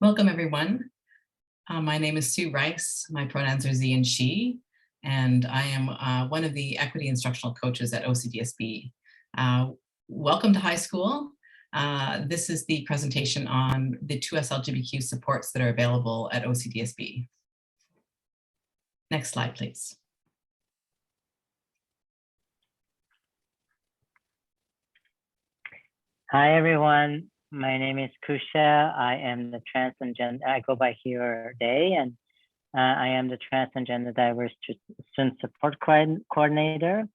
Welcome, everyone. My name is Sue Rice. My pronouns are Z and she, and I am one of the equity instructional coaches at OCDSB. Welcome to high school. This is the presentation on the 2SLGTBQ supports that are available at OCDSB. Next slide, please. Hi, everyone. My name is Kusha. I am the trans and gender, I go by here Day, and I am the trans and gender diverse student support coordinator.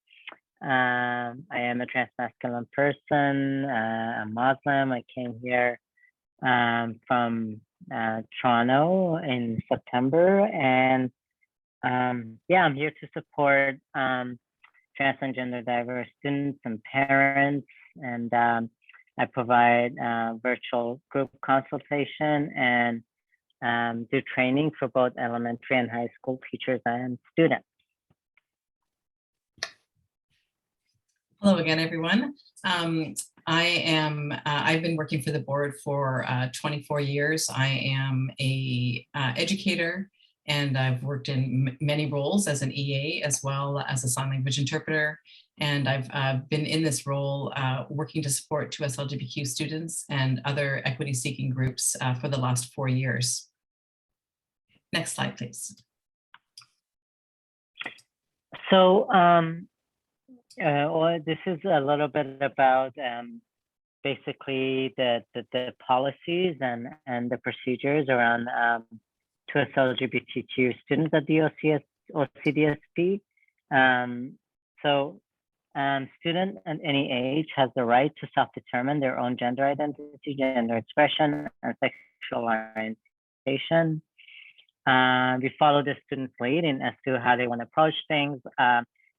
I am a trans-masculine person, a Muslim. I came here from Toronto in September, and yeah, I'm here to support trans and gender diverse students and parents, and I provide virtual group consultation and do training for both elementary and high school teachers and students. Hello again, everyone. I've been working for the board for 24 years. I am a educator, and I've worked in many roles as an EA as well as a sign language interpreter. And I've been in this role working to support 2SLGTBQ students and other equity-seeking groups for the last 4 years. Next slide, please. So this is a little bit about basically the policies and the procedures around 2SLGTBQ students at the OCDSB. Student at any age has the right to self-determine their own gender identity, gender expression, and sexual orientation. We follow the student's lead as to how they want to approach things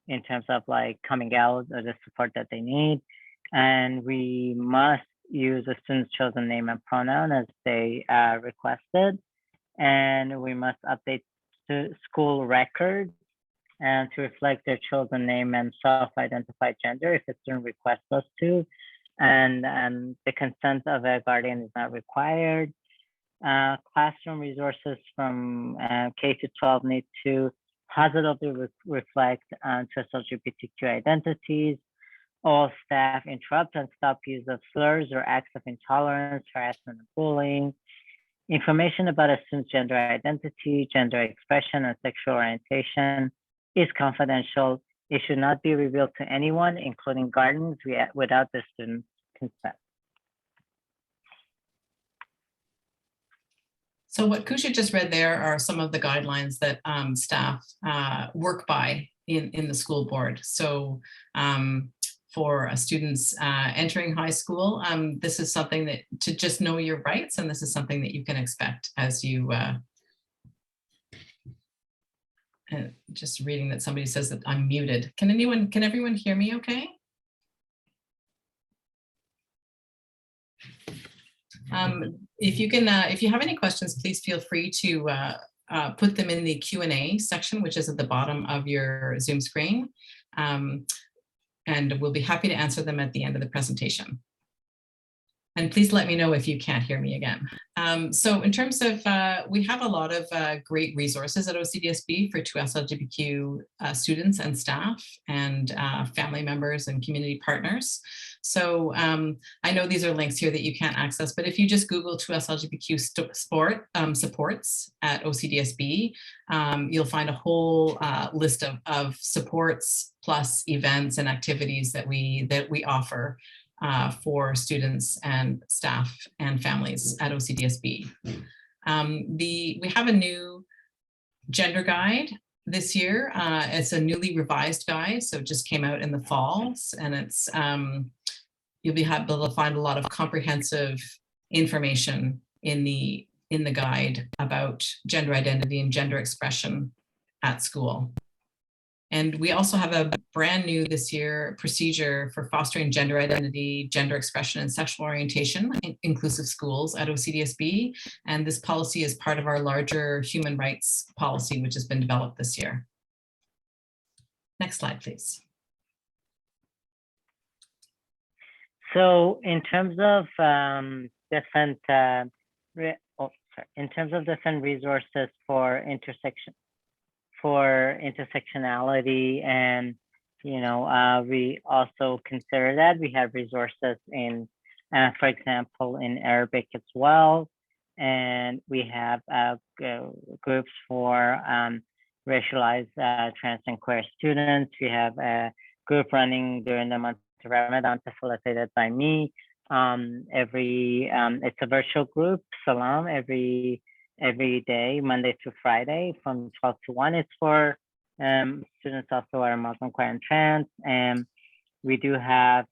in terms of like coming out or the support that they need. And we must use the student's chosen name and pronoun as they requested. And we must update the school records and to reflect their chosen name and self-identified gender if a student requests us to. And the consent of a guardian is not required. Classroom resources from K to 12 need to positively reflect 2SLGTBQ identities. All staff interrupt and stop use of slurs or acts of intolerance, harassment, and bullying. Information about a student's gender identity, gender expression, and sexual orientation is confidential. It should not be revealed to anyone, including guardians, without the student's consent. So what Kusha just read there are some of the guidelines that staff work by in the school board. So for students entering high school, this is something that to just know your rights, and this is something that you can expect as you just reading that somebody says that I'm muted. Can everyone hear me okay? If you have any questions, please feel free to put them in the Q&A section, which is at the bottom of your Zoom screen. And we'll be happy to answer them at the end of the presentation. And please let me know if you can't hear me again. So in terms of, we have a lot of great resources at OCDSB for 2SLGTBQ students and staff and family members and community partners. So I know these are links here that you can't access, but if you just Google 2SLGTBQ supports at OCDSB, you'll find a whole list of supports plus events and activities that we offer for students and staff and families at OCDSB. We have a new gender guide this year. It's a newly revised guide, so it just came out in the fall, and it's you'll be able to find a lot of comprehensive information in the guide about gender identity and gender expression at school. And we also have a brand new this year procedure for fostering gender identity, gender expression, and sexual orientation in inclusive schools at OCDSB. And this policy is part of our larger human rights policy, which has been developed this year. Next slide, please. So in terms of different in terms of different resources for intersectionality, and we also consider that we have resources in, for example, in Arabic as well, and we have groups for racialized trans and queer students. We have a group running during the month of Ramadan, facilitated by me. It's a virtual group, Salam, every day, Monday through Friday from 12 to 1. It's for students also are Muslim, queer, and trans. And we do have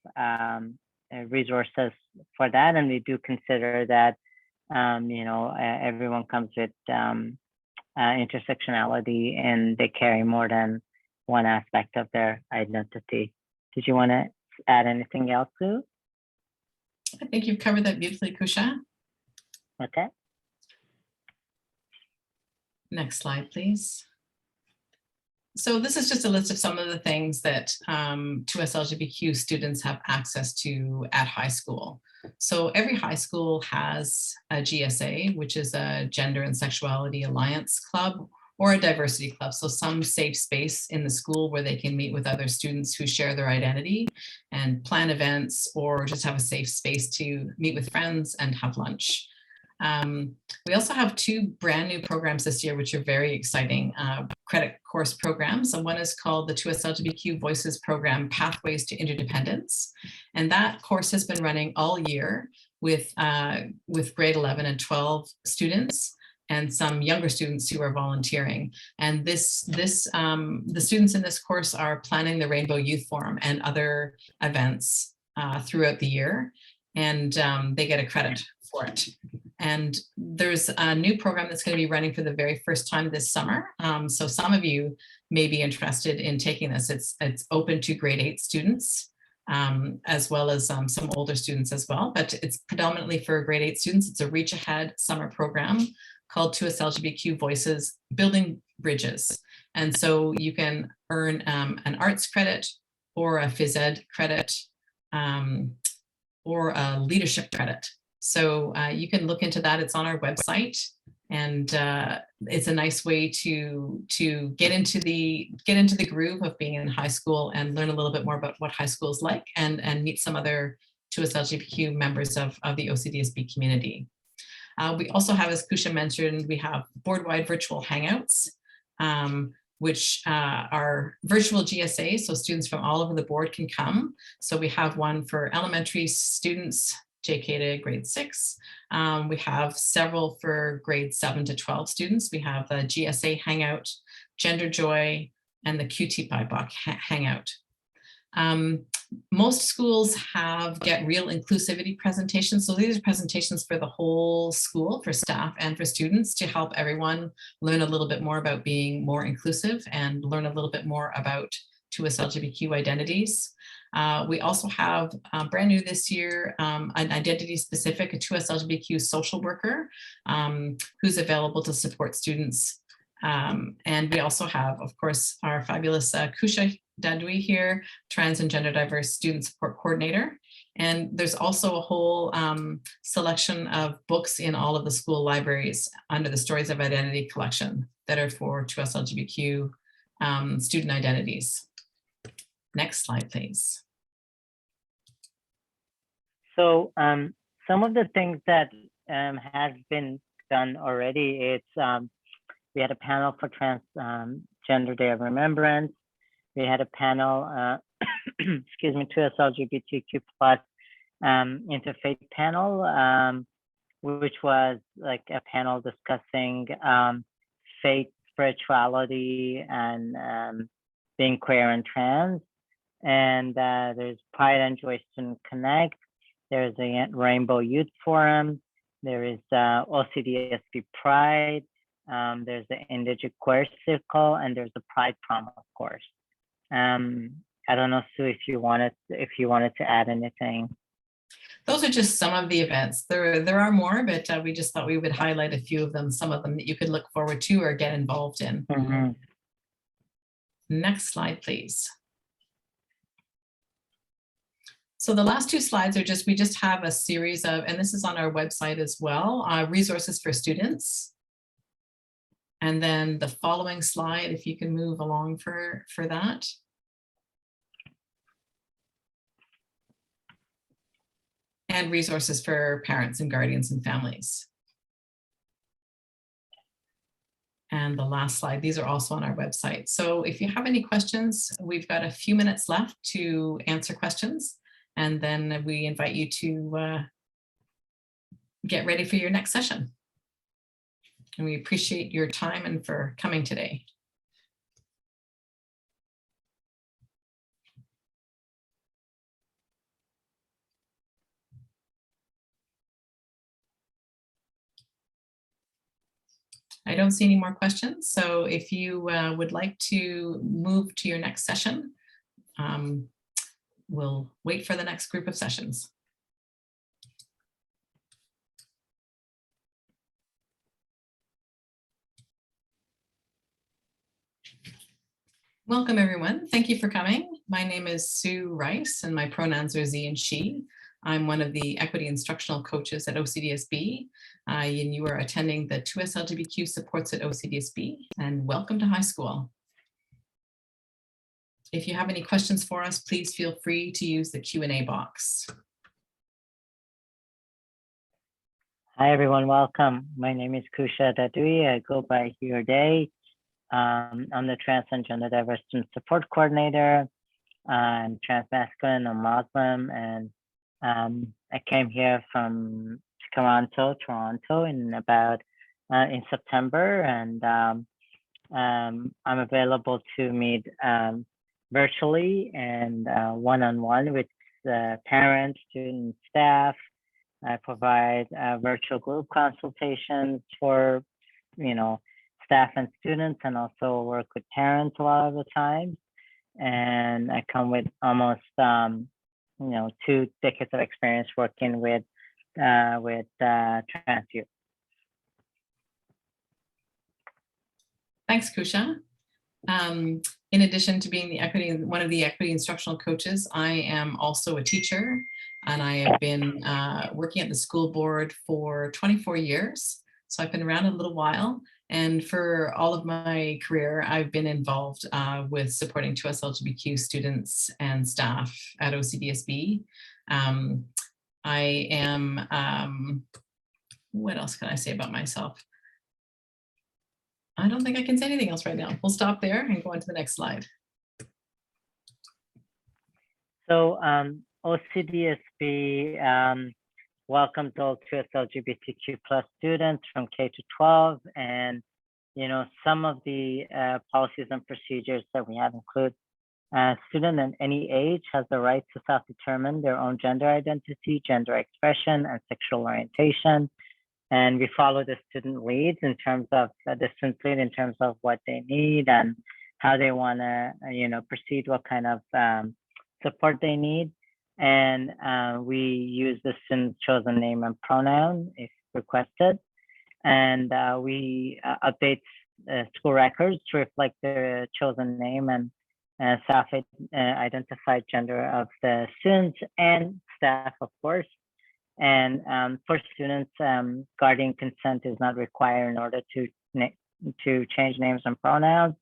resources for that, and we do consider that everyone comes with intersectionality, and they carry more than one aspect of their identity. Did you want to add anything else, Sue? I think you've covered that beautifully, Kusha. Okay. Next slide, please. So this is just a list of some of the things that 2SLGTBQ students have access to at high school. So every high school has a GSA, which is a Gender and Sexuality Alliance Club, or a diversity club. So some safe space in the school where they can meet with other students who share their identity and plan events, or just have a safe space to meet with friends and have lunch. We also have 2 brand new programs this year, which are very exciting credit course programs. And one is called the 2SLGTBQ Voices Program, Pathways to Interdependence. And that course has been running all year with grade 11 and 12 students, and some younger students who are volunteering. And the students in this course are planning the Rainbow Youth Forum and other events throughout the year, and they get a credit for it. And there's a new program that's going to be running for the very first time this summer. So some of you may be interested in taking this. It's open to grade 8 students, as well as some older students as well, but it's predominantly for grade 8 students. It's a Reach Ahead summer program called 2SLGTBQ Voices, Building Bridges. And so you can earn an arts credit, or a phys ed credit, or a leadership credit. So you can look into that. It's on our website, and it's a nice way to get into the groove of being in high school and learn a little bit more about what high school is like, and meet some other 2SLGTBQ members of the OCDSB community. We also have, as Kusha mentioned, we have board-wide virtual hangouts, which are virtual GSAs, so students from all over the board can come. So we have one for elementary students, JK to grade 6. We have several for grade 7 to 12 students. We have the GSA Hangout, Gender Joy, and the QT BIPOC Hangout. Most schools get real inclusivity presentations. So these are presentations for the whole school, for staff and for students, to help everyone learn a little bit more about being more inclusive and learn a little bit more about 2SLGTBQ identities. We also have brand new this year, an identity specific, a 2SLGTBQ social worker who's available to support students. And we also have, of course, our fabulous Kusha Dadui here, trans and gender diverse student support coordinator. And there's also a whole selection of books in all of the school libraries under the Stories of Identity collection that are for 2SLGTBQ student identities. Next slide, please. So some of the things that has been done already, it's we had a panel for Transgender Day of Remembrance. We had a panel, excuse me, 2SLGBTQ plus interfaith panel, which was like a panel discussing faith, spirituality, and being queer and trans. And there's Pride and Joy Student Connect. There's a Rainbow Youth Forum. There is OCDSB Pride. There's the Indigenous Queer Circle, and there's the Pride Prom, of course. I don't know, Sue, if you wanted to add anything. Those are just some of the events. There are more, but we just thought we would highlight a few of them, some of them that you could look forward to or get involved in. Mm-hmm. Next slide, please. So the last two slides are we just have a series of, and this is on our website as well, resources for students. And then the following slide, if you can move along for that. And resources for parents and guardians and families. And the last slide, these are also on our website. So if you have any questions, we've got a few minutes left to answer questions. And then we invite you to get ready for your next session. And we appreciate your time and for coming today. I don't see any more questions. So if you would like to move to your next session, we'll wait for the next group of sessions. Welcome, everyone. Thank you for coming. My name is Sue Rice, and my pronouns are Z and she. I'm one of the equity instructional coaches at OCDSB, and you are attending the 2SLGTBQ supports at OCDSB, and welcome to high school. If you have any questions for us, please feel free to use the Q&A box. Hi, everyone. Welcome. My name is Kusha Dadui. I go by he or they. I'm the trans and gender diverse student support coordinator. I'm trans masculine, I'm Muslim, and I came here from Toronto in September, and I'm available to meet virtually and one-on-one with parents, students, staff. I provide virtual group consultations for, staff and students, and also work with parents a lot of the time. And I come with almost 2 decades of experience working with trans youth. Thanks, Kusha. In addition to being one of the equity instructional coaches, I am also a teacher, and I have been working at the school board for 24 years. So I've been around a little while. And for all of my career, I've been involved with supporting 2SLGTBQ students and staff at OCDSB. I am, what else can I say about myself? I don't think I can say anything else right now. We'll stop there and go on to the next slide. So OCDSB welcomes all 2SLGBTQ plus students from K to 12, and some of the policies and procedures that we have include student at any age has the right to self-determine their own gender identity, gender expression, and sexual orientation. And we follow the student leads in terms of what they need and how they want to proceed, what kind of support they need. And we use the student's chosen name and pronoun if requested. And we update school records to reflect the chosen name and self-identified gender of the students and staff, of course. And for students, guardian consent is not required in order to change names and pronouns.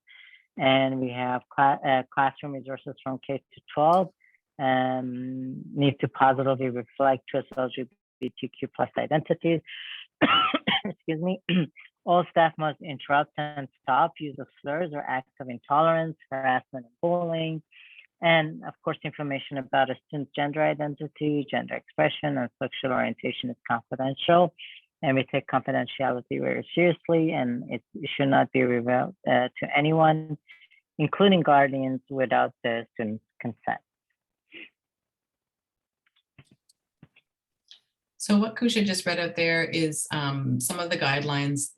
And we have classroom resources from K to 12. Need to positively reflect 2SLGBTQ plus identities. Excuse me. All staff must interrupt and stop use of slurs or acts of intolerance, harassment, and bullying. And of course, information about a student's gender identity, gender expression, and sexual orientation is confidential. And we take confidentiality very seriously, and it should not be revealed to anyone, including guardians, without the student's consent. So what Kusha just read out there is some of the guidelines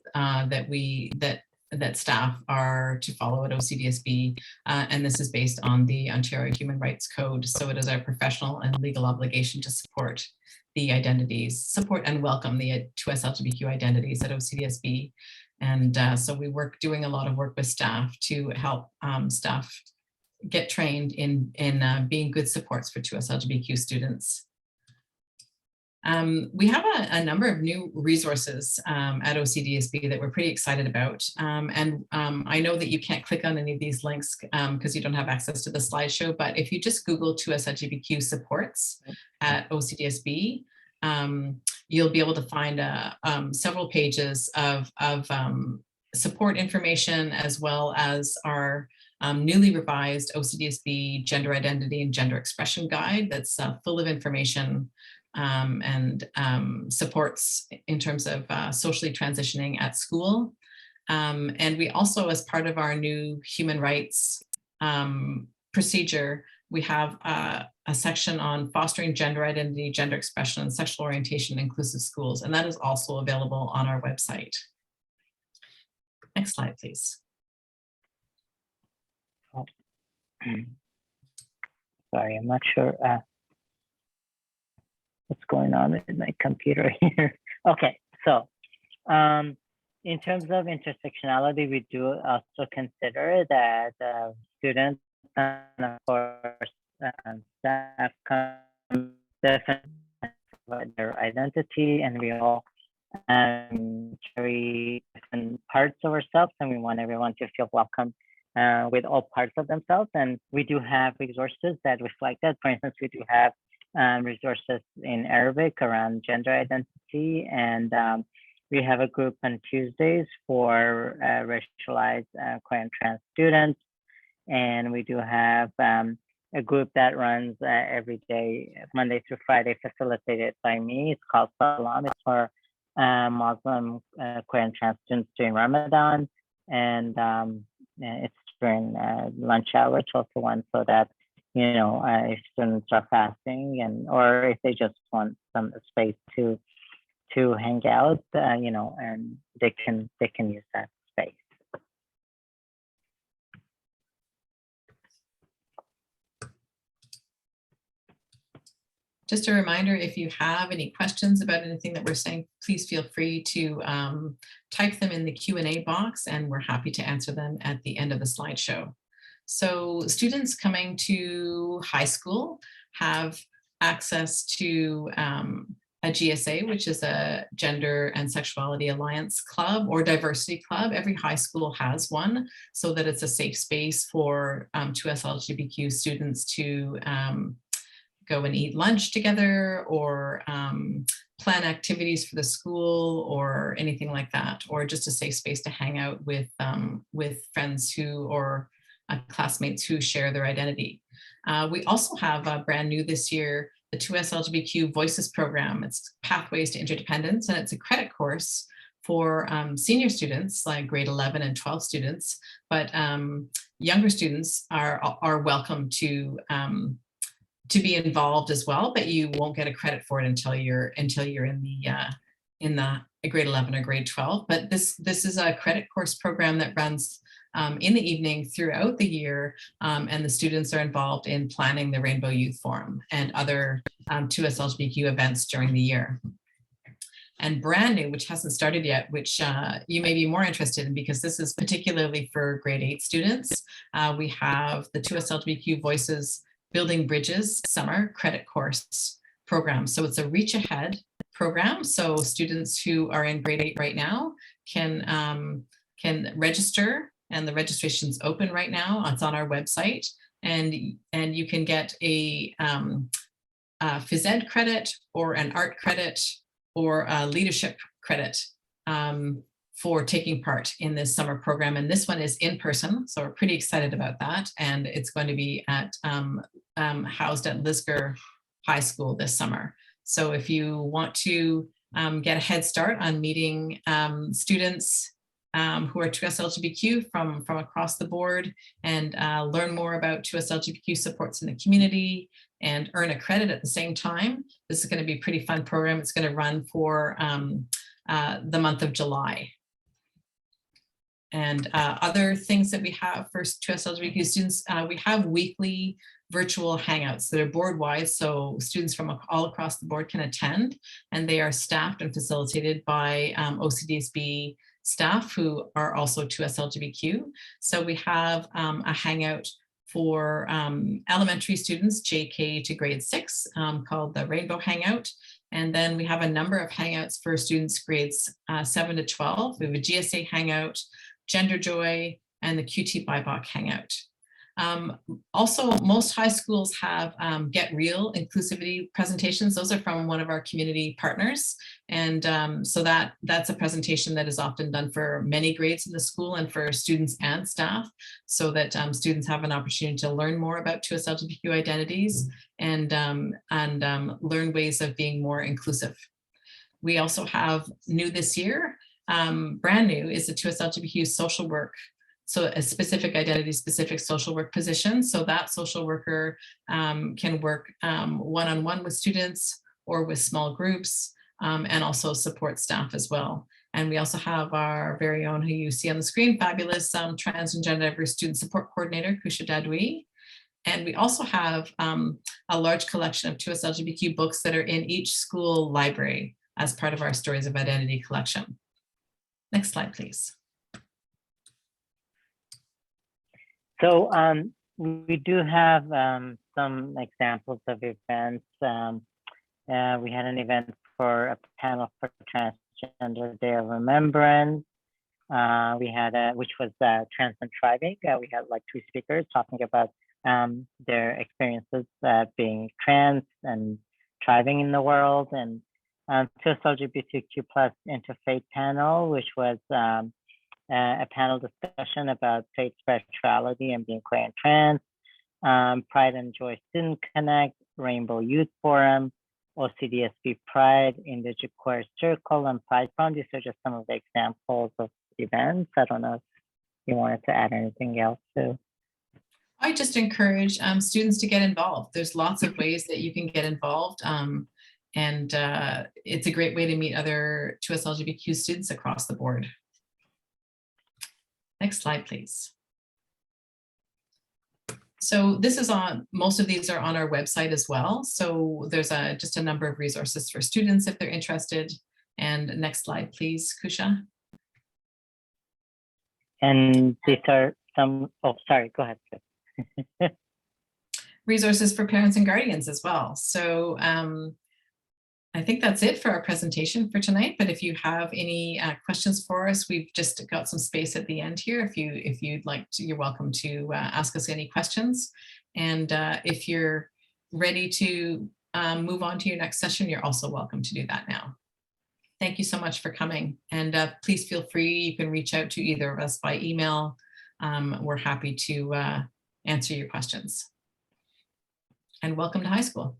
that staff are to follow at OCDSB, and this is based on the Ontario Human Rights Code. So it is our professional and legal obligation to support the identities, support and welcome the 2SLGTBQ identities at OCDSB. And so we doing a lot of work with staff to help staff get trained in being good supports for 2SLGBQ students. We have a number of new resources at OCDSB that we're pretty excited about. I know that you can't click on any of these links because you don't have access to the slideshow, but if you just Google 2SLGBQ supports at OCDSB, you'll be able to find several pages of support information, as well as our newly revised OCDSB Gender Identity and Gender Expression Guide that's full of information and supports in terms of socially transitioning at school. And we also, as part of our new human rights procedure, we have a section on fostering gender identity, gender expression, and sexual orientation in inclusive schools, and that is also available on our website. Next slide, please. Oh. Sorry, I'm not sure what's going on with my computer here. Okay, so in terms of intersectionality, we do also consider that students and of course staff come definitely their identity, and we all carry different parts of ourselves, and we want everyone to feel welcome with all parts of themselves. And we do have resources that reflect that. For instance, we do have resources in Arabic around gender identity, and we have a group on Tuesdays for racialized queer and trans students, and we do have a group that runs every day, Monday through Friday, facilitated by me. It's called Salam. It's for Muslim queer and trans students during Ramadan, and it's during lunch hour, 12 to 1, so that if students are fasting or if they just want some space to hang out, and they can use that space. Just a reminder, if you have any questions about anything that we're saying, please feel free to type them in the Q&A box, and we're happy to answer them at the end of the slideshow. So students coming to high school have access to a GSA, which is a Gender and Sexuality Alliance Club or Diversity Club. Every high school has one, so that it's a safe space for 2SLGTBQ students to go and eat lunch together, or plan activities for the school, or anything like that, or just a safe space to hang out with friends or classmates who share their identity. We also have brand new this year, the 2SLGTBQ Voices program. It's Pathways to Interdependence, and it's a credit course for senior students, like grade 11 and 12 students, but younger students are welcome to be involved as well, but you won't get a credit for it until you're in the grade 11 or grade 12. But this is a credit course program that runs in the evening throughout the year, and the students are involved in planning the Rainbow Youth Forum and other 2SLGTBQ events during the year. And brand new, which hasn't started yet, which you may be more interested in because this is particularly for grade 8 students, we have the 2SLGTBQ Voices Building Bridges Summer Credit Course program. So it's a reach ahead program. So students who are in grade 8 right now can register, and the registration's open right now. It's on our website, and you can get a phys ed credit, or an art credit, or a leadership credit for taking part in this summer program. And this one is in person, so we're pretty excited about that. And it's going to be housed at Lisgar High School this summer. So if you want to get a head start on meeting students who are 2SLGTBQ from across the board, and learn more about 2SLGTBQ supports in the community, and earn a credit at the same time, this is going to be a pretty fun program. It's going to run for the month of July. And other things that we have for 2SLGTBQ students, we have weekly virtual hangouts that are board-wide, so students from all across the board can attend, and they are staffed and facilitated by OCDSB staff who are also 2SLGTBQ. So we have a hangout for elementary students, JK to grade 6, called the Rainbow Hangout. And then we have a number of hangouts for students grades 7 to 12. We have a GSA Hangout, Gender Joy, and the QT BIPOC Hangout. Also, most high schools have Get Real inclusivity presentations. Those are from one of our community partners. And so that's a presentation that is often done for many grades in the school and for students and staff, so that students have an opportunity to learn more about 2SLGTBQ identities and learn ways of being more inclusive. We also have new this year, brand new, is the 2SLGTBQ social work. So a specific identity, specific social work position. So that social worker can work one-on-one with students or with small groups, and also support staff as well. And we also have our very own, who you see on the screen, fabulous trans and gender diverse student support coordinator, Kusha Dadui. And we also have a large collection of 2SLGTBQ books that are in each school library as part of our Stories of Identity collection. Next slide, please. So we do have some examples of events. We had an event for a panel for Transgender Day of Remembrance. We had which was trans and thriving. We had like 2 speakers talking about their experiences being trans and thriving in the world, and 2SLGBTQ plus interfaith panel, which was a panel discussion about faith, spirituality, and being queer and trans, Pride and Joy Student Connect, Rainbow Youth Forum, OCDSB Pride, Indigenous Queer Circle, and Pride Forum. These are just some of the examples of events. I don't know if you wanted to add anything else too. I just encourage students to get involved. There's lots of ways that you can get involved. And it's a great way to meet other 2SLGBTQ students across the board. Next slide, please. So this is on, most of these are on our website as well. So there's just a number of resources for students if they're interested. And next slide, please, Kusha. And these are some, oh, sorry, go ahead. Resources for parents and guardians as well. So I think that's it for our presentation for tonight. But if you have any questions for us, we've just got some space at the end here. If you'd like to, you're welcome to ask us any questions. And if you're ready to move on to your next session, you're also welcome to do that now. Thank you so much for coming. And please feel free, you can reach out to either of us by email. We're happy to answer your questions. And welcome to high school.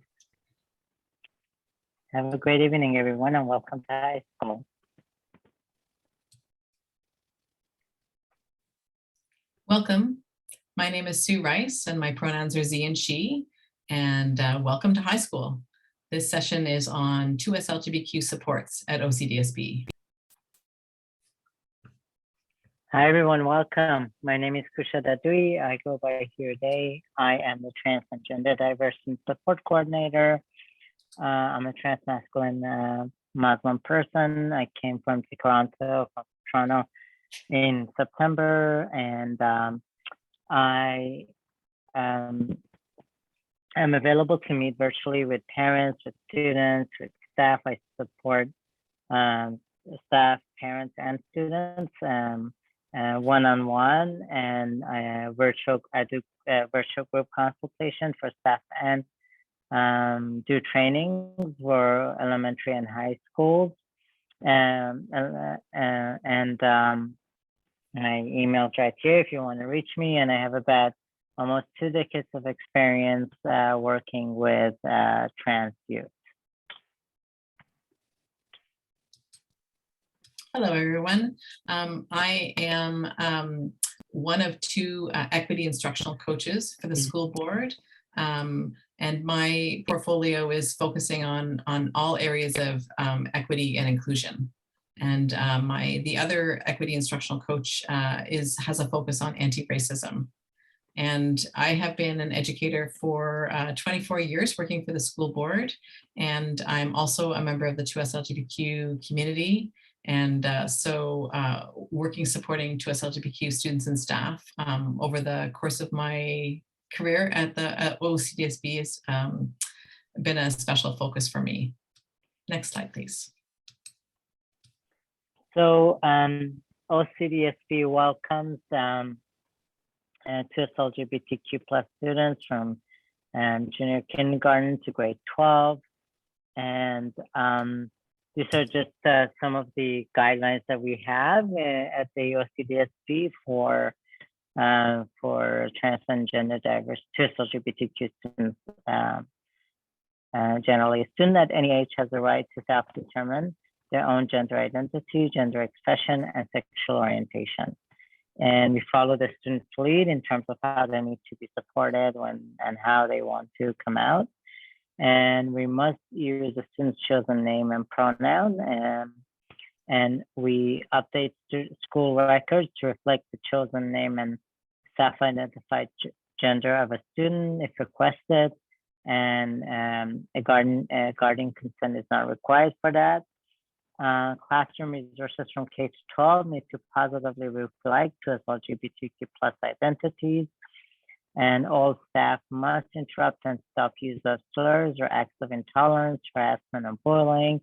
Have a great evening, everyone, and welcome to high school. Welcome. My name is Sue Rice, and my pronouns are Z and she, and welcome to high school. This session is on 2SLGTBQ supports at OCDSB. Hi, everyone. Welcome. My name is Kusha Dadui. I go by Here Day. I am the Trans and Gender Diversity Support Coordinator. I'm a trans masculine Muslim person. I came from Toronto in September, and I am available to meet virtually with parents, with students, with staff. I support staff, parents, and students one-on-one, and I do virtual group consultation for staff and do trainings for elementary and high schools, and my email's right here if you want to reach me. And I have about almost 2 decades of experience working with trans youth. Hello, everyone. I am one of 2 equity instructional coaches for the school board. And my portfolio is focusing on all areas of equity and inclusion. And the other equity instructional coach has a focus on anti-racism. And I have been an educator for 24 years working for the school board. And I'm also a member of the 2SLGTBQ community. And working, supporting 2SLGTBQ students and staff over the course of my career at the OCDSB has been a special focus for me. Next slide, please. So OCDSB welcomes 2SLGTBQ plus students from junior kindergarten to grade 12. And these are just some of the guidelines that we have at the OCDSB for trans and gender diverse 2SLGBTQ students. Generally, a student at any age has the right to self-determine their own gender identity, gender expression, and sexual orientation. And we follow the student's lead in terms of how they need to be supported and how they want to come out. And we must use the student's chosen name and pronoun. And we update school records to reflect the chosen name and self-identified gender of a student if requested. And a guardian consent is not required for that. Classroom resources from K-12 need to positively reflect 2SLGBTQ plus identities. And all staff must interrupt and stop use of slurs or acts of intolerance, harassment, or bullying.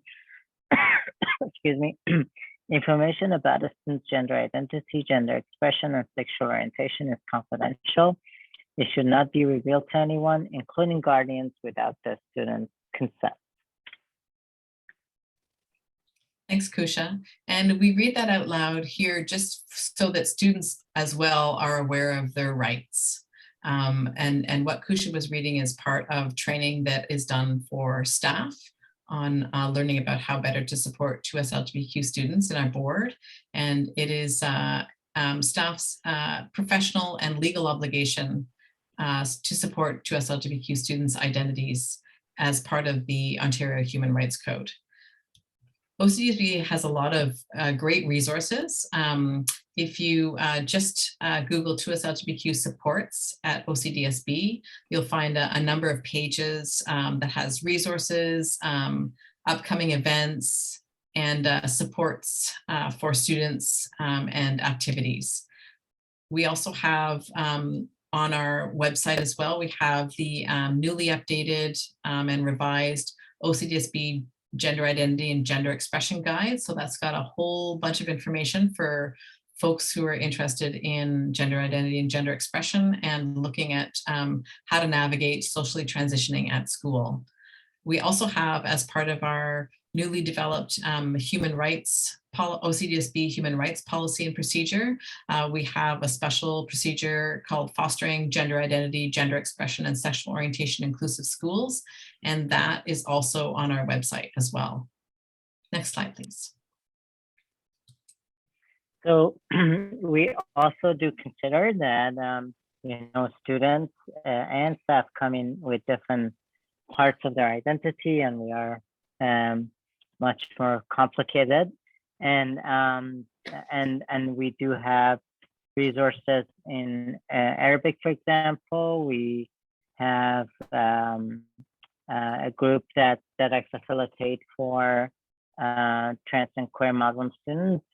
Excuse me. Information about a student's gender identity, gender expression, and sexual orientation is confidential. It should not be revealed to anyone, including guardians, without the student's consent. Thanks, Kusha. And we read that out loud here just so that students as well are aware of their rights. And what Kusha was reading is part of training that is done for staff on learning about how better to support 2SLGBTQ students in our board. And it is staff's professional and legal obligation to support 2SLGBTQ students' identities as part of the Ontario Human Rights Code. OCDSB has a lot of great resources. If you just Google 2SLGBTQ supports at OCDSB, you'll find a number of pages that has resources, upcoming events, and supports for students and activities. We also have on our website as well, we have the newly updated and revised OCDSB Gender Identity and Gender Expression Guide. So that's got a whole bunch of information for folks who are interested in gender identity and gender expression and looking at how to navigate socially transitioning at school. We also have, as part of our newly developed human rights, OCDSB Human Rights Policy and Procedure, we have a special procedure called Fostering Gender Identity, Gender Expression, and Sexual Orientation Inclusive Schools, and that is also on our website as well. Next slide, please. So we also do consider that students and staff come in with different parts of their identity, and we are much more complicated. And we do have resources in Arabic, for example. We have a group that I facilitate for trans and queer Muslim students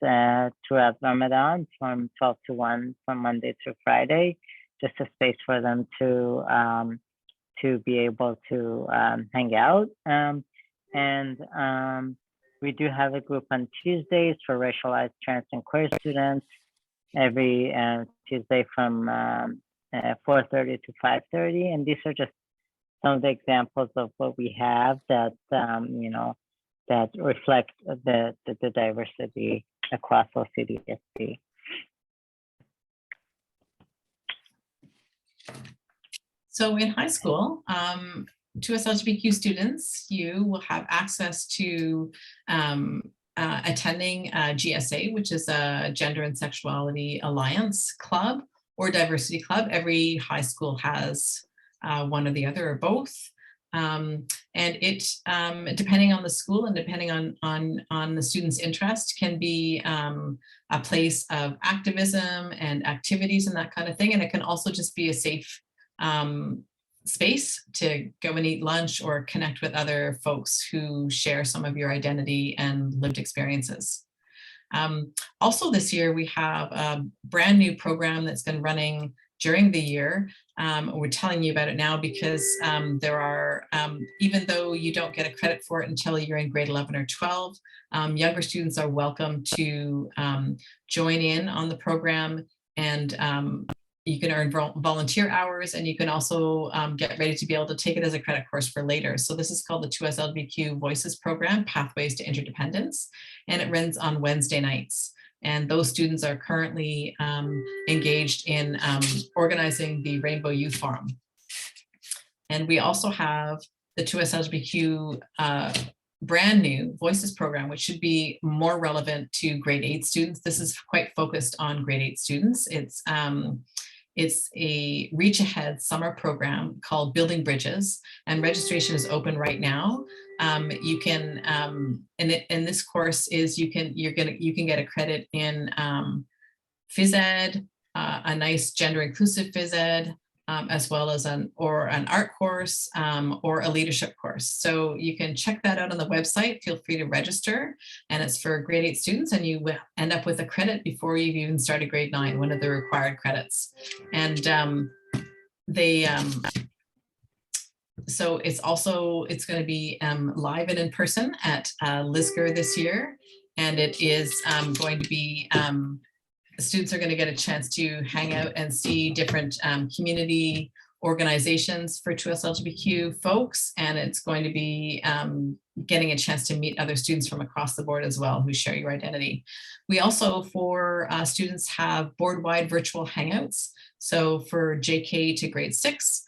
throughout Ramadan from 12 to 1 from Monday through Friday, just a space for them to be able to hang out. We do have a group on Tuesdays for racialized trans and queer students every Tuesday from 4:30 to 5:30. And these are just some of the examples of what we have that, that reflect the diversity across OCDSB. So in high school, 2SLGBTQ students, you will have access to attending GSA, which is a Gender and Sexuality Alliance club or diversity club. Every high school has one or the other or both. And it, depending on the school and depending on the student's interest, can be a place of activism and activities and that kind of thing. And it can also just be a safe space to go and eat lunch or connect with other folks who share some of your identity and lived experiences. Also this year, we have a brand new program that's been running during the year We're telling you about it now because there are, even though you don't get a credit for it until you're in grade 11 or 12, younger students are welcome to join in on the program, and you can earn volunteer hours, and you can also get ready to be able to take it as a credit course for later. So this is called the 2SLGTBQ Voices Program, Pathways to Interdependence, and it runs on Wednesday nights. And those students are currently engaged in organizing the Rainbow Youth Forum. And we also have the 2SLGTBQ brand new Voices program, which should be more relevant to grade 8 students. This is quite focused on grade 8 students. It's a Reach Ahead summer program called Building Bridges, and registration is open right now. You can, and this course is you can get a credit in phys ed, a nice gender inclusive phys ed, as well as an art course or a leadership course. So you can check that out on the website. Feel free to register, and it's for grade 8 students, and you will end up with a credit before you've even started grade 9, one of the required credits. And so it's going to be live and in person at Lisgar this year, and it is going to be students are going to get a chance to hang out and see different community organizations for 2SLGTBQ folks, and it's going to be getting a chance to meet other students from across the board as well who share your identity. We also, for students, have board-wide virtual hangouts. So for JK to grade 6,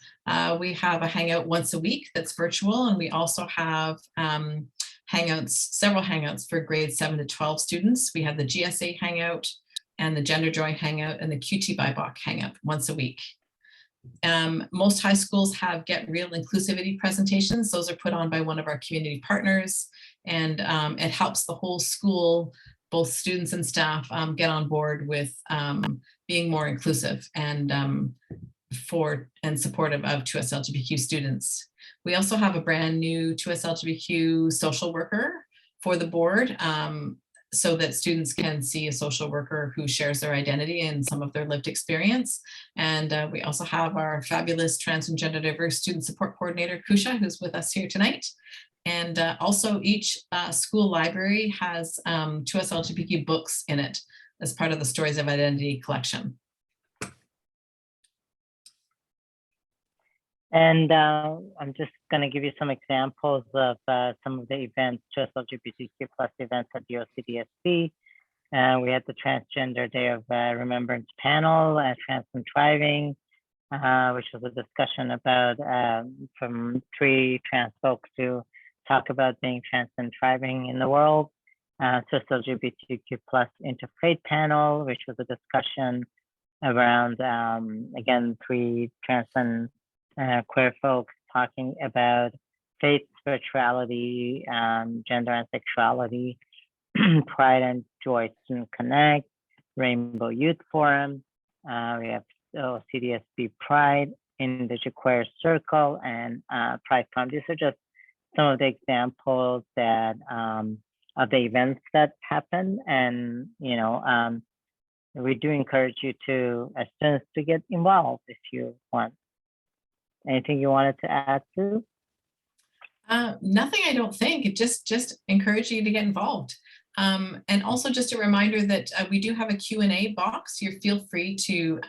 we have a hangout once a week that's virtual, and we also have several hangouts for grade 7 to 12 students. We have the GSA hangout, and the Gender Joy Hangout, and the QT BIPOC Hangout once a week. Most high schools have Get Real inclusivity presentations. Those are put on by one of our community partners, and it helps the whole school, both students and staff, get on board with being more inclusive and supportive of 2SLGTBQ students. We also have a brand new 2SLGTBQ social worker for the board, so that students can see a social worker who shares their identity and some of their lived experience. And we also have our fabulous trans and gender diverse student support coordinator, Kusha, who's with us here tonight. And also each school library has 2SLGTBQ books in it as part of the Stories of Identity collection. And I'm just going to give you some examples of some of the events, 2SLGTBQ plus events at the OCDSB. We had the Transgender Day of Remembrance panel at Trans and Thriving, which was a discussion about from 3 trans folks to talk about being trans and thriving in the world. 2SLGTBQ plus Interfaith panel, which was a discussion around, again, 3 trans and queer folks talking about faith, spirituality, gender and sexuality, Pride and Joy Student Connect, Rainbow Youth Forum. We have OCDSB Pride, Indigenous Queer Circle, and Pride Forum. These are just some of the examples that of the events that happen, and we do encourage you to, as students, to get involved if you want. Anything you wanted to add to? Nothing, I don't think. Just encourage you to get involved. And also just a reminder that we do have a Q&A box. You feel free to,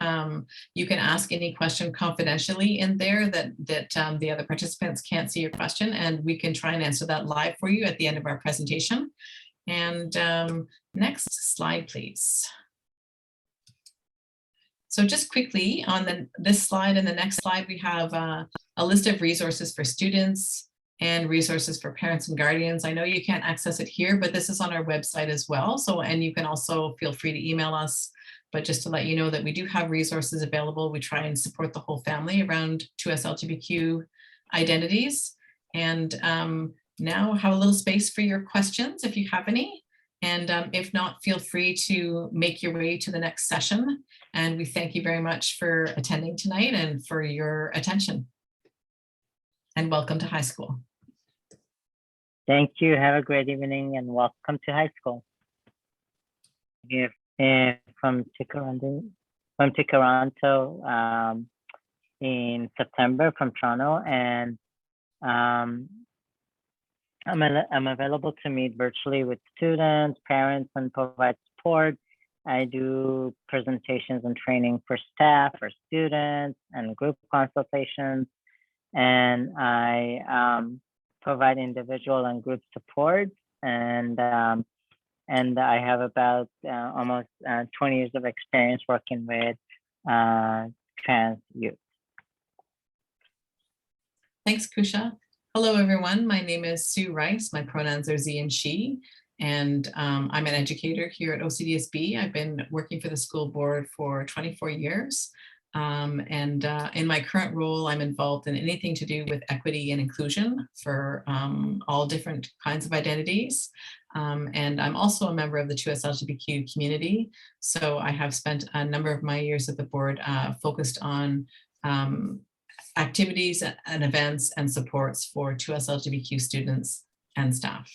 you can ask any question confidentially in there that the other participants can't see your question, and we can try and answer that live for you at the end of our presentation. And next slide, please. So just quickly on this slide and the next slide, we have a list of resources for students and resources for parents and guardians. I know you can't access it here, but this is on our website as well. So, and you can also feel free to email us, but just to let you know that we do have resources available. We try and support the whole family around 2SLGTBQ identities. And now have a little space for your questions if you have any. And if not, feel free to make your way to the next session. And we thank you very much for attending tonight and for your attention. And welcome to high school. Thank you. Have a great evening and welcome to high school. From Tikaranto, in September from Toronto, and I'm available to meet virtually with students, parents, and provide support. I do presentations and training for staff, for students, and group consultations. And I provide individual and group support. And I have about almost 20 years of experience working with trans youth. Thanks, Kusha. Hello, everyone. My name is Sue Rice. My pronouns are Z and she, and I'm an educator here at OCDSB. I've been working for the school board for 24 years. In my current role, I'm involved in anything to do with equity and inclusion for all different kinds of identities. And I'm also a member of the 2SLGTBQ community. So I have spent a number of my years at the board focused on activities and events and supports for 2SLGTBQ students and staff.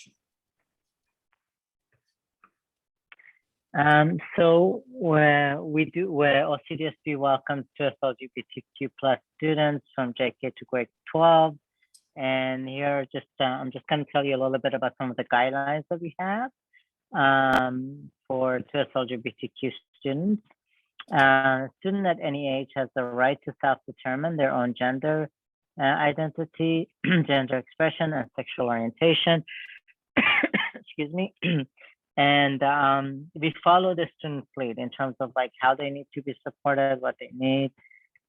So OCDSB welcomes 2SLGBTQ plus students from JK to grade 12. And here, I'm just going to tell you a little bit about some of the guidelines that we have for 2SLGBTQ students. Student at any age has the right to self-determine their own gender identity, gender expression, and sexual orientation. Excuse me. And we follow the student's lead in terms of like how they need to be supported, what they need,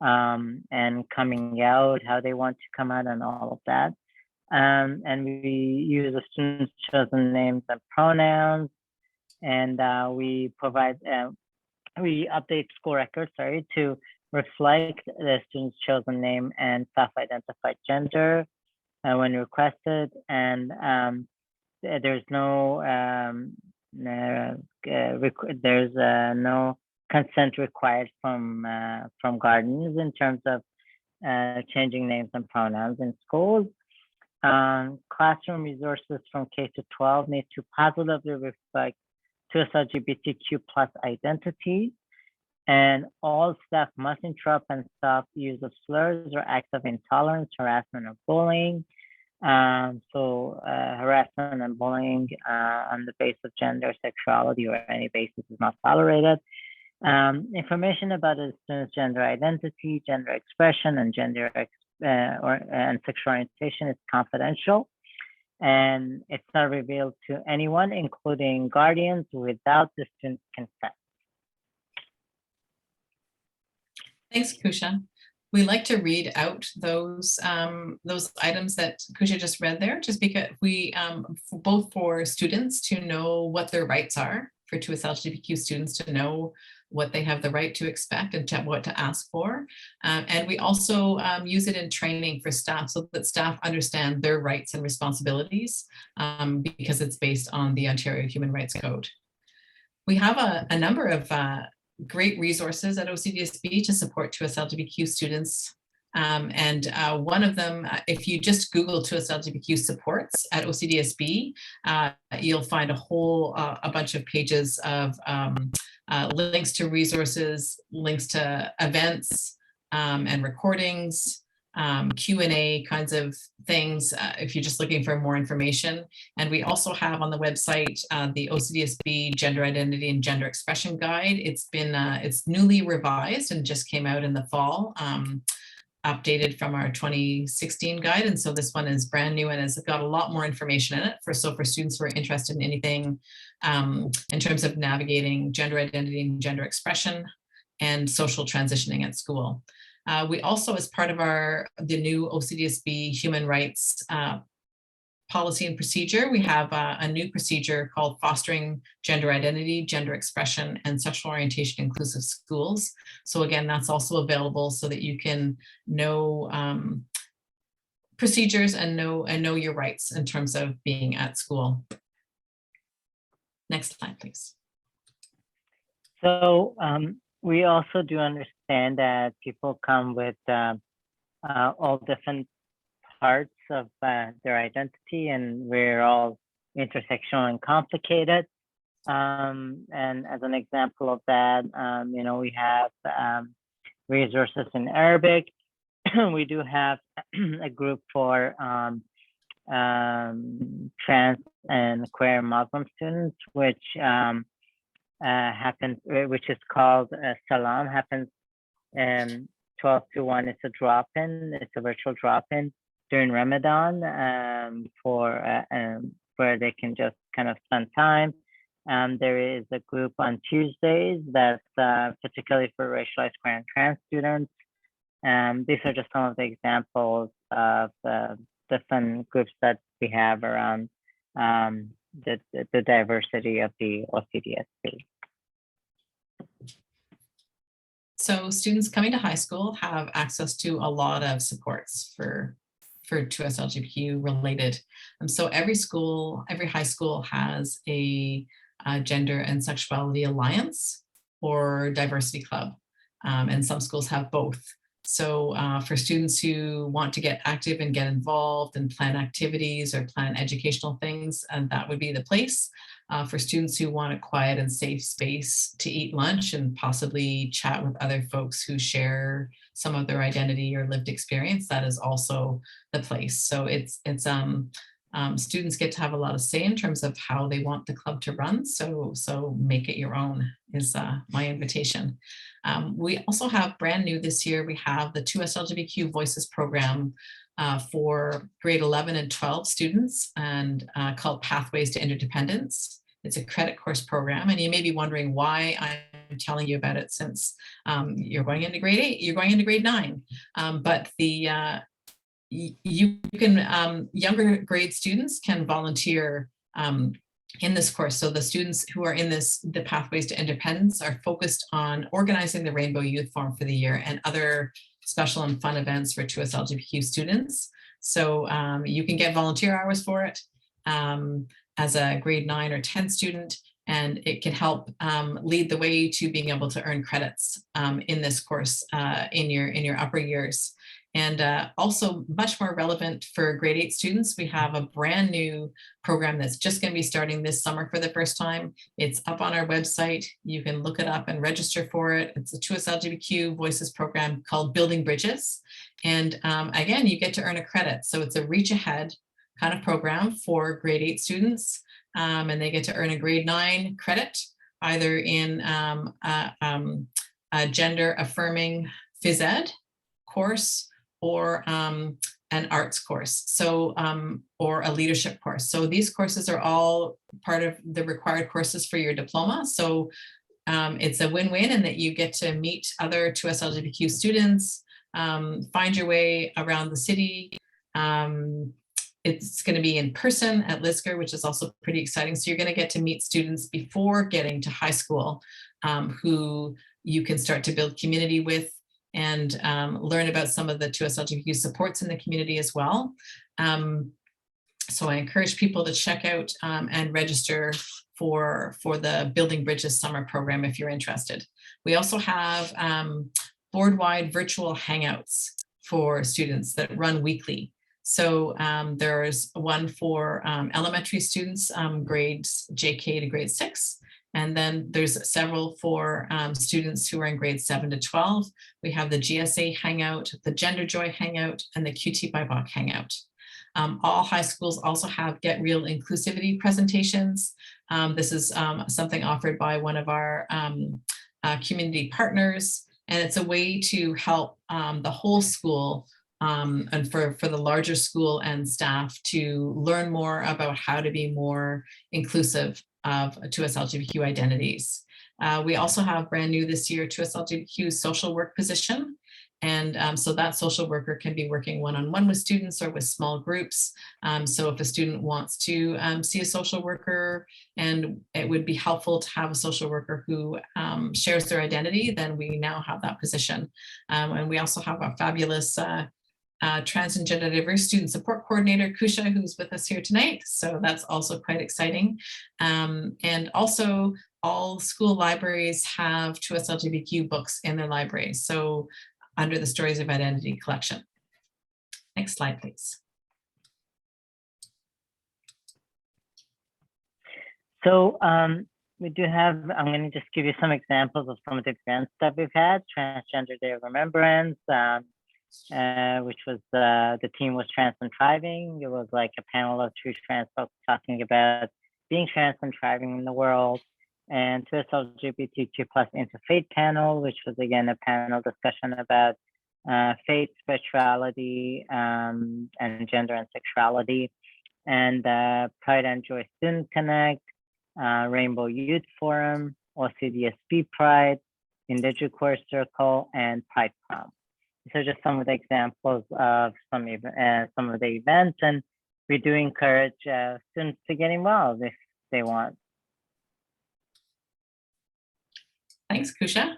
and coming out, how they want to come out, and all of that. And we use the student's chosen names and pronouns, and we provide, we update school records, to reflect the student's chosen name and self-identified gender when requested, and there's no no consent required from guardians in terms of changing names and pronouns in schools. Classroom resources from K to 12 need to positively reflect 2SLGBTQ plus identities, and all staff must interrupt and stop use of slurs or acts of intolerance, harassment, or bullying. Harassment and bullying on the basis of gender, sexuality, or any basis is not tolerated. Information about a student's gender identity, gender expression, and and sexual orientation is confidential, and it's not revealed to anyone, including guardians, without the student's consent. Thanks, Kusha. We like to read out those items that Kusha just read there, just because we, both for students to know what their rights are, for 2SLGTBQ students to know what they have the right to expect and what to ask for. And we also use it in training for staff so that staff understand their rights and responsibilities because it's based on the Ontario Human Rights Code. We have a number of great resources at OCDSB to support 2SLGTBQ students. One of them, if you just Google 2SLGTBQ supports at OCDSB, you'll find a bunch of pages of links to resources, links to events and recordings, Q&A kinds of things if you're just looking for more information. And we also have on the website the OCDSB Gender Identity and Gender Expression Guide. It's newly revised and just came out in the fall, updated from our 2016 guide. And so this one is brand new and has got a lot more information in it for students who are interested in anything in terms of navigating gender identity and gender expression and social transitioning at school. We also, as part of the new OCDSB human rights policy and procedure, we have a new procedure called Fostering Gender Identity, Gender Expression, and Sexual Orientation Inclusive Schools. So again, that's also available so that you can know procedures and know your rights in terms of being at school. Next slide, please. So we also do understand that people come with all different parts of their identity, and we're all intersectional and complicated. And as an example of that, we have resources in Arabic, we do have a group for trans and queer Muslim students, which happens, which is called Salam, happens 12 to 1. It's a drop-in, it's a virtual drop-in during Ramadan where they can just kind of spend time. There is a group on Tuesdays that's particularly for racialized queer and trans students. These are just some of the examples of different groups that we have around the diversity of the OCDSB. So students coming to high school have access to a lot of supports for 2SLGTBQ related. So every school, every high school has a gender and sexuality alliance or diversity club. And some schools have both. So for students who want to get active and get involved and plan activities or plan educational things, and that would be the place. For students who want a quiet and safe space to eat lunch and possibly chat with other folks who share some of their identity or lived experience, that is also the place. So students get to have a lot of say in terms of how they want the club to run. So make it your own is my invitation. We also have brand new this year, we have the 2SLGTBQ Voices program for grade 11 and 12 students and called Pathways to Interdependence. It's a credit course program, and you may be wondering why I'm telling you about it, since you're going into grade 8, you're going into grade 9. But you can, younger grade students can volunteer in this course. So the students who are in the Pathways to Independence are focused on organizing the Rainbow Youth Forum for the year and other special and fun events for 2SLGTBQ students. So you can get volunteer hours for it as a grade 9 or 10 student, and it can help lead the way to being able to earn credits in this course in your upper years. And also much more relevant for grade 8 students, we have a brand new program that's just going to be starting this summer for the first time. It's up on our website. You can look it up and register for it. It's a 2SLGTBQ Voices program called Building Bridges. And again, you get to earn a credit. So it's a reach ahead kind of program for grade 8 students. And they get to earn a grade 9 credit, either in a gender affirming phys ed course, or an arts course, so or a leadership course. So these courses are all part of the required courses for your diploma. So it's a win-win in that you get to meet other 2SLGTBQ students, find your way around the city. It's going to be in person at Lisgar, which is also pretty exciting. So you're going to get to meet students before getting to high school who you can start to build community with, and learn about some of the 2SLGTBQ supports in the community as well. So I encourage people to check out and register for the Building Bridges summer program if you're interested. We also have board-wide virtual hangouts for students that run weekly. So there's one for elementary students, grades JK to grade 6. And then there's several for students who are in grades 7 to 12. We have the GSA Hangout, the Gender Joy Hangout, and the QT BIPOC Hangout. All high schools also have Get Real Inclusivity presentations. This is something offered by one of our community partners, and it's a way to help the whole school and for the larger school and staff to learn more about how to be more inclusive of 2SLGTBQ identities. We also have brand new this year 2SLGTBQ social work position. And so that social worker can be working one-on-one with students or with small groups. So if a student wants to see a social worker and it would be helpful to have a social worker who shares their identity, then we now have that position. And we also have a fabulous trans and gender diverse student support coordinator, Kusha, who's with us here tonight. So that's also quite exciting. And also all school libraries have 2SLGTBQ books in their libraries. So under the Stories of Identity collection. Next slide, please. So we do have, I'm going to just give you some examples of some of the events that we've had. Transgender Day of Remembrance, which was the theme was trans and thriving. It was like a panel of true trans folks talking about being trans and thriving in the world. And 2SLGTBQ plus interfaith panel, which was again a panel discussion about faith, spirituality, and gender and sexuality. And Pride and Joy Student Connect, Rainbow Youth Forum, OCDSB Pride, Indigicore Circle, and Pride Prom. So just some of the examples of some of the events, and we do encourage students to get involved if they want. Thanks, Kusha.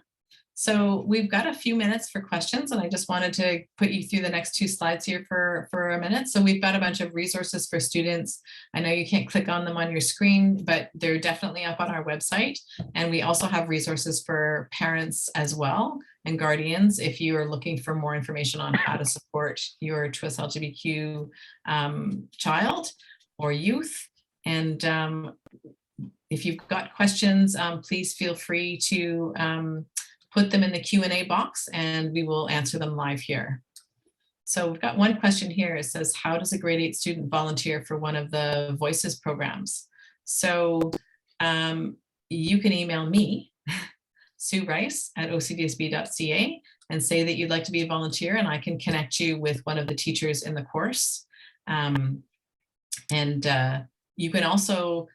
So we've got a few minutes for questions, and I just wanted to put you through the next 2 slides here for a minute. So we've got a bunch of resources for students. I know you can't click on them on your screen, but they're definitely up on our website. And we also have resources for parents as well and guardians if you are looking for more information on how to support your 2SLGTBQ child or youth. And if you've got questions, please feel free to put them in the Q&A box and we will answer them live here. So we've got one question here. It says, how does a grade 8 student volunteer for one of the Voices programs? So you can email me, Sue Rice at ocdsb.ca, and say that you'd like to be a volunteer, and I can connect you with one of the teachers in the course. You can also,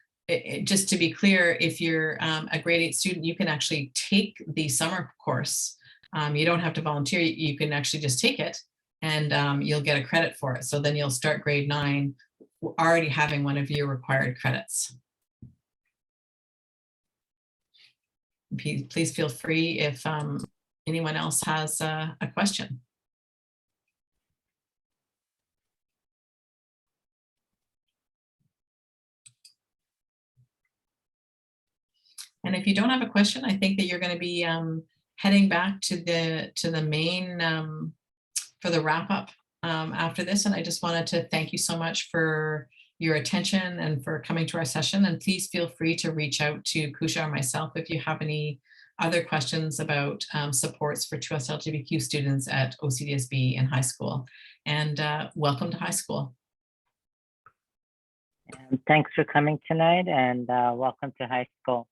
just to be clear, if you're a grade 8 student, you can actually take the summer course. You don't have to volunteer, you can actually just take it and you'll get a credit for it. So then you'll start grade 9 already having one of your required credits. Please feel free if anyone else has a question. And if you don't have a question, I think that you're going to be heading back to the main for the wrap up after this. And I just wanted to thank you so much for your attention and for coming to our session. And please feel free to reach out to Kusha or myself if you have any other questions about supports for 2SLGTBQ students at OCDSB in high school. And welcome to high school. And thanks for coming tonight, and welcome to high school.